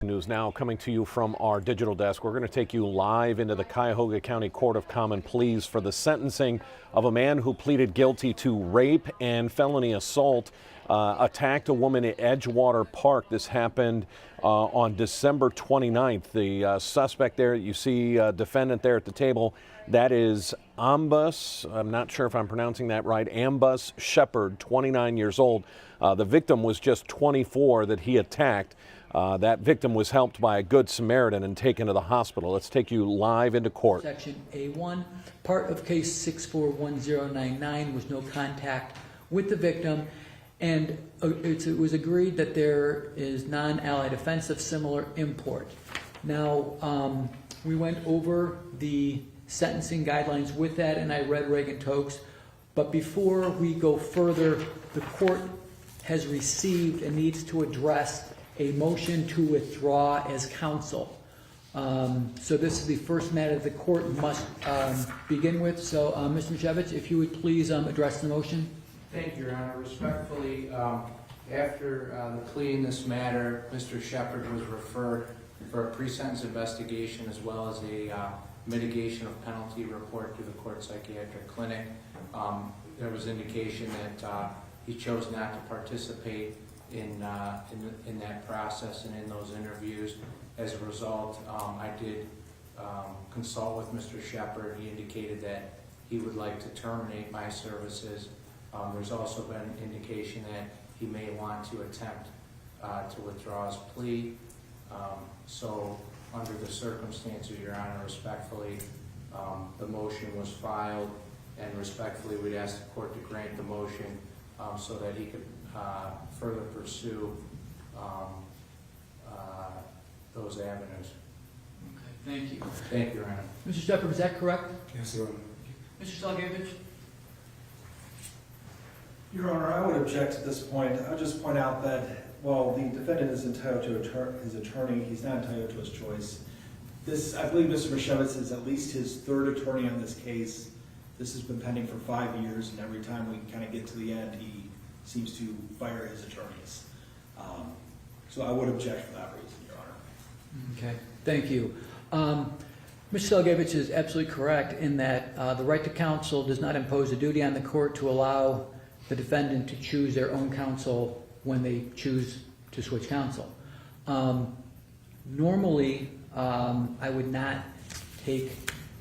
News now coming to you from our digital desk. We're going to take you live into the Cuyahoga County Court of Common Pleas for the sentencing of a man who pleaded guilty to rape and felony assault, attacked a woman at Edgewater Park. This happened on December 29th. The suspect there, you see defendant there at the table, that is Ambus, I'm not sure if I'm pronouncing that right, Ambus Shepard, 29 years old. The victim was just 24 that he attacked. That victim was helped by a Good Samaritan and taken to the hospital. Let's take you live into court. Section A1, part of case 641099 was no contact with the victim, and it was agreed that there is non-allied offense of similar import. Now, we went over the sentencing guidelines with that, and I read Reagan-Tokes, but before we go further, the court has received and needs to address a motion to withdraw as counsel. So this is the first matter the court must begin with. So, Mr. Mishevich, if you would please address the motion. Thank you, Your Honor. Respectfully, after the plea in this matter, Mr. Shepard was referred for a pre-sentence investigation as well as a mitigation of penalty report to the court psychiatric clinic. There was indication that he chose not to participate in that process and in those interviews. As a result, I did consult with Mr. Shepard. He indicated that he would like to terminate my services. There's also been indication that he may want to attempt to withdraw his plea. So under the circumstances, Your Honor, respectfully, the motion was filed, and respectfully we'd ask the court to grant the motion so that he could further pursue those avenues. Okay, thank you. Thank you, Your Honor. Mr. Shepard, is that correct? Yes, Your Honor. Mr. Stalgevich? Your Honor, I would object at this point. I'll just point out that while the defendant is entitled to his attorney, he's not entitled to his choice. I believe Mr. Mishevich is at least his third attorney on this case. This has been pending for 5 years, and every time we kind of get to the end, he seems to fire his attorneys. So I would object for that reason, Your Honor. Okay, thank you. Mr. Stalgevich is absolutely correct in that the right to counsel does not impose a duty on the court to allow the defendant to choose their own counsel when they choose to switch counsel. Normally, I would not take,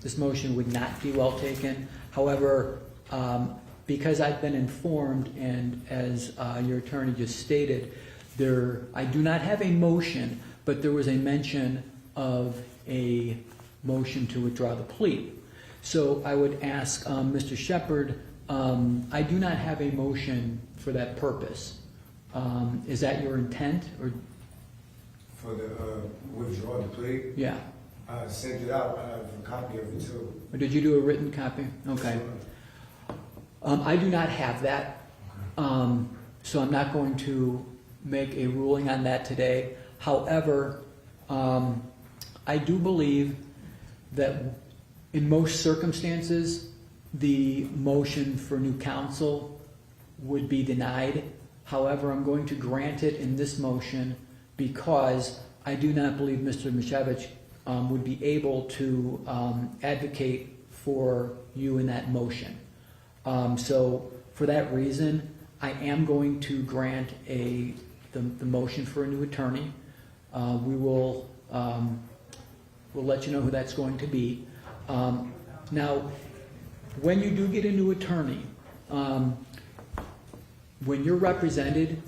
this motion would not be well taken. However, because I've been informed, and as your attorney just stated, I do not have a motion, but there was a mention of a motion to withdraw the plea. So I would ask Mr. Shepard, I do not have a motion for that purpose. Is that your intent? Or for the withdraw the plea? yeah. I sent it out. I have a copy of it too. Or did you do a written copy? Okay. I do not have that, so I'm not going to make a ruling on that today. However, I do believe that in most circumstances, the motion for new counsel would be denied. However, I'm going to grant it in this motion because I do not believe Mr. Mishevich would be able to advocate for you in that motion. So for that reason, I am going to grant the motion for a new attorney. We'll let you know who that's going to be. Now, when you do get a new attorney, when you're represented,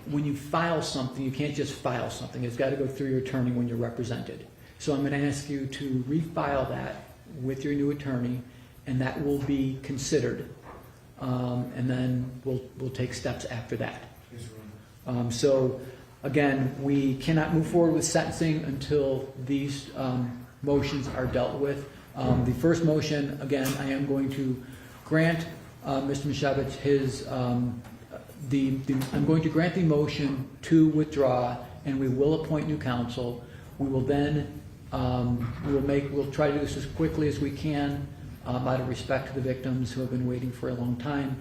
when you file something, you can't just file something. It's got to go through your attorney when you're represented. So I'm going to ask you to refile that with your new attorney, and that will be considered. And then we'll take steps after that. So again, we cannot move forward with sentencing until these motions are dealt with. The first motion, again, I am going to grant Mr. Mishevich his, I'm going to grant the motion to withdraw, and we will appoint new counsel. We will then, we'll try to do this as quickly as we can out of respect to the victims who have been waiting for a long time.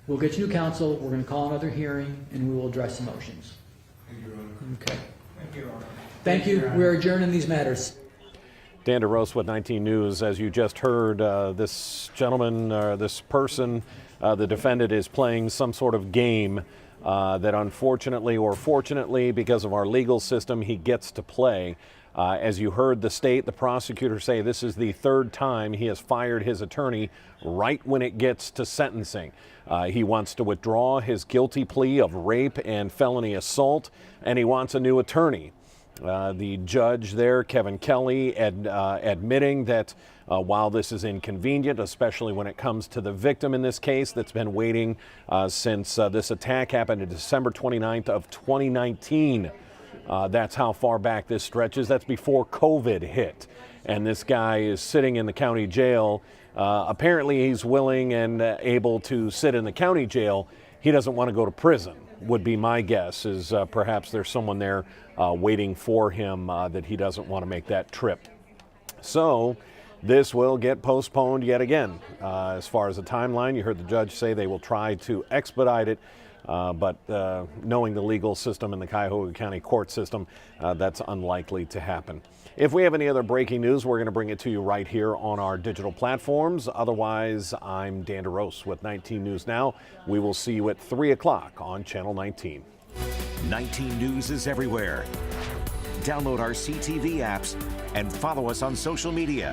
We'll get you new counsel, we're going to call another hearing, and we will address the motions. Thank you, Your Honor. Okay. Thank you, Your Honor. Thank you. We're adjourning these matters. Dan DeRose with 19 News. As you just heard, this gentleman, this person, the defendant is playing some sort of game that unfortunately or fortunately, because of our legal system, he gets to play. As you heard the state, the prosecutor say this is the third time he has fired his attorney right when it gets to sentencing. He wants to withdraw his guilty plea of rape and felony assault, and he wants a new attorney. The judge there, Kevin Kelly, admitting that while this is inconvenient, especially when it comes to the victim in this case that's been waiting since this attack happened on December 29th of 2019. That's how far back this stretches. That's before COVID hit. And this guy is sitting in the county jail. Apparently he's willing and able to sit in the county jail. He doesn't want to go to prison, would be my guess, is perhaps there's someone there waiting for him that he doesn't want to make that trip. So this will get postponed yet again. As far as the timeline, you heard the judge say they will try to expedite it. But knowing the legal system and the Cuyahoga County court system, that's unlikely to happen. If we have any other breaking news, we're going to bring it to you right here on our digital platforms. Otherwise, I'm Dan DeRose with 19 News Now. We will see you at 3 o'clock on Channel 19. 19 News is everywhere. Download our CTV apps and follow us on social media.